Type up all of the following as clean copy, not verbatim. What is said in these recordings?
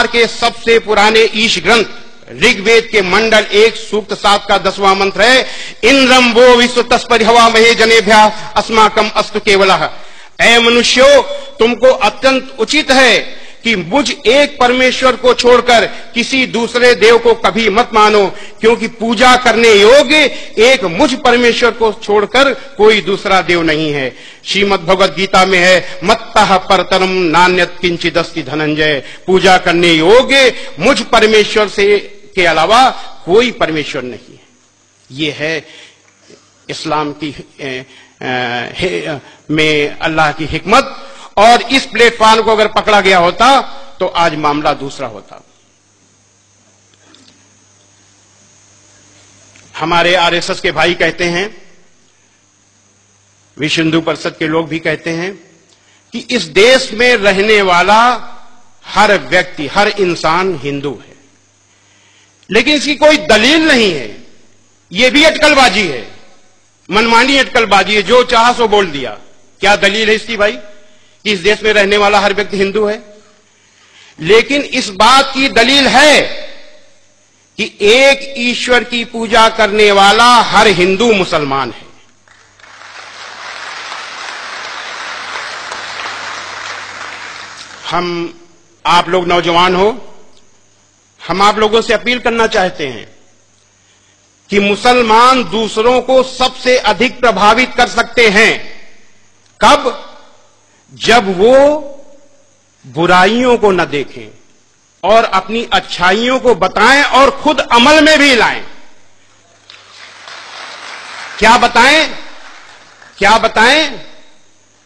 के सबसे पुराने ईश ग्रंथ ऋग्वेद के मंडल 1 सूक्त 7 का 10वां मंत्र है, इंद्रम वो विश्व तस्परिहवा महे जनेभ्या अस्माकम अस्तु केवलः। ऐ मनुष्यों, तुमको अत्यंत उचित है कि मुझ एक परमेश्वर को छोड़कर किसी दूसरे देव को कभी मत मानो, क्योंकि पूजा करने योग्य एक मुझ परमेश्वर को छोड़कर कोई दूसरा देव नहीं है। श्रीमद् भगवद गीता में है, मत्तः परतरम नान्यत् किंचिदस्ति धनंजय। पूजा करने योग्य मुझ परमेश्वर से के अलावा कोई परमेश्वर नहीं है। ये है इस्लाम की में अल्लाह की हिकमत। और इस प्लेटफॉर्म को अगर पकड़ा गया होता तो आज मामला दूसरा होता। हमारे आरएसएस के भाई कहते हैं, विश्व हिंदू परिषद के लोग भी कहते हैं कि इस देश में रहने वाला हर व्यक्ति, हर इंसान हिंदू है, लेकिन इसकी कोई दलील नहीं है। यह भी अटकलबाजी है, मनमानी अटकलबाजी है, जो चाहा सो बोल दिया। क्या दलील है इसकी भाई? इस देश में रहने वाला हर व्यक्ति हिंदू है, लेकिन इस बात की दलील है कि एक ईश्वर की पूजा करने वाला हर हिंदू मुसलमान है। हम, आप लोग नौजवान हो, हम आप लोगों से अपील करना चाहते हैं कि मुसलमान दूसरों को सबसे अधिक प्रभावित कर सकते हैं। कब? जब वो बुराइयों को न देखें और अपनी अच्छाइयों को बताएं और खुद अमल में भी लाएं। क्या बताएं? क्या बताएं?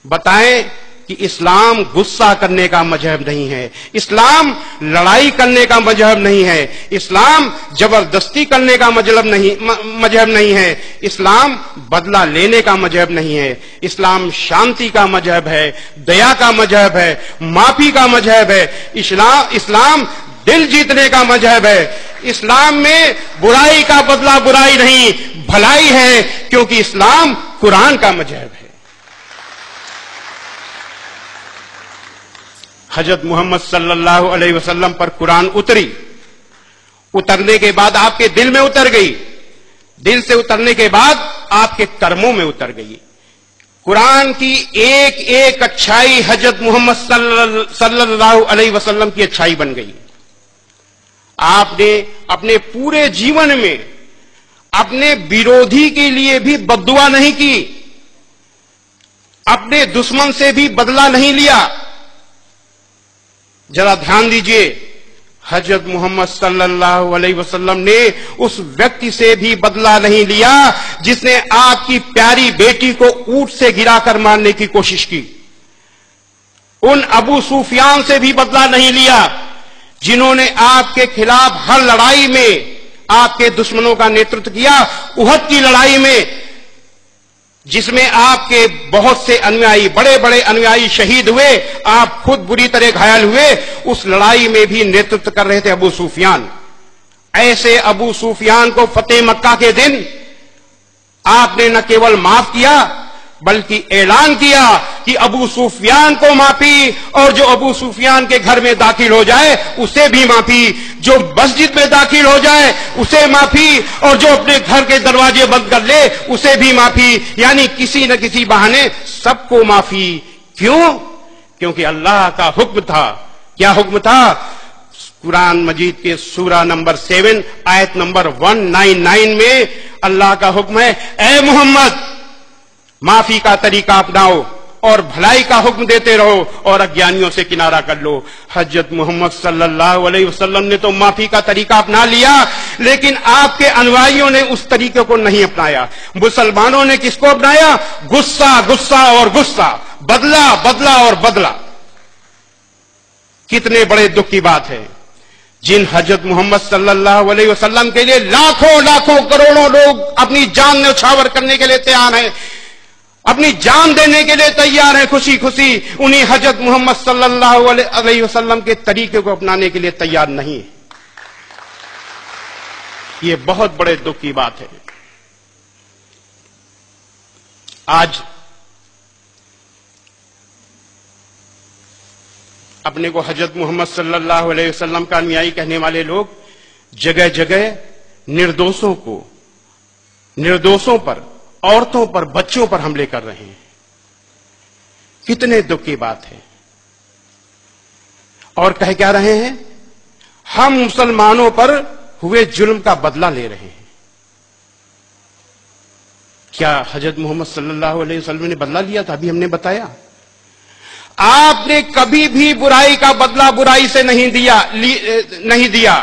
बताएं कि इस्लाम गुस्सा करने का मजहब नहीं है, इस्लाम लड़ाई करने का मजहब नहीं है, इस्लाम जबरदस्ती करने का मजहब नहीं है, इस्लाम बदला लेने का मजहब नहीं है, इस्लाम शांति का मजहब है, दया का मजहब है, माफी का मजहब है। इस्लाम दिल जीतने का मजहब है। इस्लाम में बुराई का बदला बुराई नहीं, भलाई है, क्योंकि इस्लाम कुरान का मजहब है। हजरत मोहम्मद सल्लल्लाहु अलैहि वसल्लम पर कुरान उतरी, उतरने के बाद आपके दिल में उतर गई, दिल से उतरने के बाद आपके कर्मों में उतर गई। कुरान की एक एक अच्छाई हजरत मोहम्मद सल्लल्लाहु अलैहि वसल्लम की अच्छाई बन गई। आपने अपने पूरे जीवन में अपने विरोधी के लिए भी बद्दुआ नहीं की, अपने दुश्मन से भी बदला नहीं लिया। जरा ध्यान दीजिए, हजरत मोहम्मद सल्लल्लाहु अलैहि वसल्लम ने उस व्यक्ति से भी बदला नहीं लिया जिसने आपकी प्यारी बेटी को ऊंट से गिराकर मारने की कोशिश की। उन अबू सुफियान से भी बदला नहीं लिया जिन्होंने आपके खिलाफ हर लड़ाई में आपके दुश्मनों का नेतृत्व किया। उहद की लड़ाई में जिसमें आपके बहुत से अनुयायी, बड़े बड़े अनुयायी शहीद हुए, आप खुद बुरी तरह घायल हुए, उस लड़ाई में भी नेतृत्व कर रहे थे अबू सुफियान। ऐसे अबू सुफियान को फतेह मक्का के दिन आपने न केवल माफ किया बल्कि ऐलान किया कि अबू सुफियान को माफी, और जो अबू सुफियान के घर में दाखिल हो जाए उसे भी माफी, जो मस्जिद में दाखिल हो जाए उसे माफी, और जो अपने घर के दरवाजे बंद कर ले उसे भी माफी। यानी किसी न किसी बहाने सबको माफी। क्यों? क्योंकि अल्लाह का हुक्म था। क्या हुक्म था? कुरान मजीद के सूरा नंबर 7 आयत नंबर 199 में अल्लाह का हुक्म है, ऐ मोहम्मद माफी का तरीका अपनाओ और भलाई का हुक्म देते रहो और अज्ञानियों से किनारा कर लो। हजरत मोहम्मद सल्लल्लाहु अलैहि वसल्लम ने तो माफी का तरीका अपना लिया, लेकिन आपके अनुयायियों ने उस तरीके को नहीं अपनाया। मुसलमानों ने किसको अपनाया? गुस्सा, गुस्सा और गुस्सा, बदला, बदला और बदला। कितने बड़े दुख की बात है, जिन हजरत मोहम्मद सल्लल्लाहु अलैहि वसल्लम के लिए लाखों लाखों करोड़ों लोग अपनी जान न्यौछावर करने के लिए तैयार हैं, अपनी जान देने के लिए तैयार है, खुशी खुशी उन्हीं हजरत मोहम्मद सल्लल्लाहु अलैहि वसल्लम के तरीके को अपनाने के लिए तैयार नहीं है। ये बहुत बड़े दुख की बात है। अपने को हजरत मोहम्मद सल्लल्लाहु अलैहि वसल्लम का अनुयायी कहने वाले लोग जगह जगह निर्दोषों पर, औरतों पर, बच्चों पर हमले कर रहे हैं। कितने दुख की बात है। और कह क्या रहे हैं? हम मुसलमानों पर हुए जुल्म का बदला ले रहे हैं। क्या हजरत मोहम्मद सल्लल्लाहु अलैहि वसल्लम ने बदला लिया था? अभी हमने बताया। आपने कभी भी बुराई का बदला बुराई से नहीं दिया।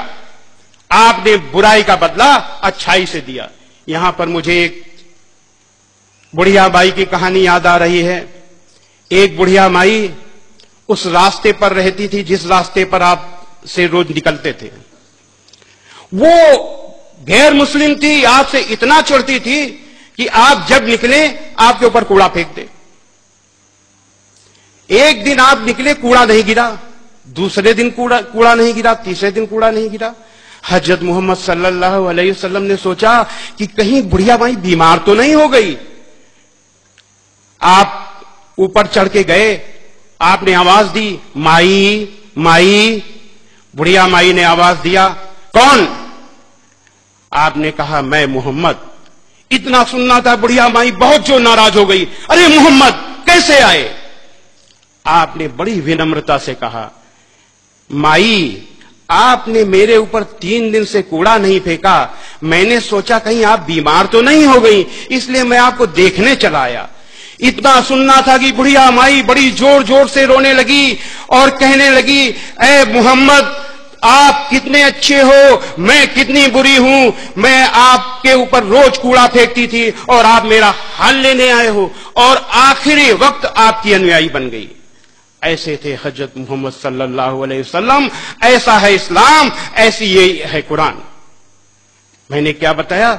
आपने बुराई का बदला अच्छाई से दिया। यहां पर मुझे एक बुढ़िया माई की कहानी याद आ रही है। एक बुढ़िया माई उस रास्ते पर रहती थी जिस रास्ते पर आप से रोज निकलते थे। वो गैर मुस्लिम थी, आपसे इतना चिढ़ती थी कि आप जब निकले आपके ऊपर कूड़ा फेंक दे। एक दिन आप निकले, कूड़ा नहीं गिरा, दूसरे दिन कूड़ा नहीं गिरा, तीसरे दिन कूड़ा नहीं गिरा। हजरत मोहम्मद सल्लल्लाहु अलैहि वसल्लम ने सोचा कि कहीं बुढ़िया माई बीमार तो नहीं हो गई। आप ऊपर चढ़ के गए, आपने आवाज दी, माई माई। बुढ़िया माई ने आवाज दिया, कौन? आपने कहा, मैं मोहम्मद। इतना सुनना था, बुढ़िया माई बहुत जो नाराज हो गई, अरे मोहम्मद कैसे आए? आपने बड़ी विनम्रता से कहा, माई आपने मेरे ऊपर 3 दिन से कूड़ा नहीं फेंका, मैंने सोचा कहीं आप बीमार तो नहीं हो गई, इसलिए मैं आपको देखने चला आया। इतना सुनना था कि बुढ़िया माई बड़ी जोर जोर से रोने लगी और कहने लगी, ऐ मोहम्मद आप कितने अच्छे हो, मैं कितनी बुरी हूं। मैं आपके ऊपर रोज कूड़ा फेंकती थी और आप मेरा हाल लेने आए हो, और आखिरी वक्त आपकी अनुयायी बन गई। ऐसे थे हजरत मोहम्मद सल्लल्लाहु अलैहि वसल्लम। ऐसा है इस्लाम, ऐसी यही है कुरान। मैंने क्या बताया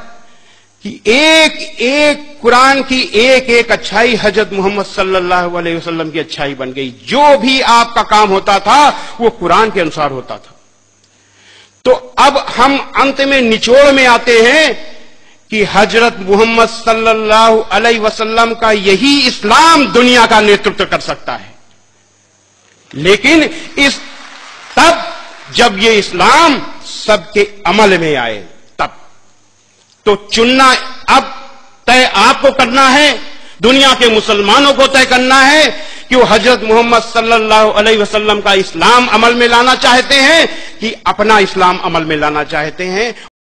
कि एक एक कुरान की एक एक अच्छाई हजरत मोहम्मद सल्लल्लाहु अलैहि वसल्लम की अच्छाई बन गई। जो भी आपका काम होता था वो कुरान के अनुसार होता था। तो अब हम अंत में निचोड़ में आते हैं कि हजरत मोहम्मद सल्लल्लाहु अलैहि वसल्लम का यही इस्लाम दुनिया का नेतृत्व कर सकता है। लेकिन तब जब ये इस्लाम सबके अमल में आए, तब तो चुनना अब तय आपको करना है, दुनिया के मुसलमानों को तय करना है कि वो हजरत मोहम्मद सल्लल्लाहु अलैहि वसल्लम का इस्लाम अमल में लाना चाहते हैं कि अपना इस्लाम अमल में लाना चाहते हैं।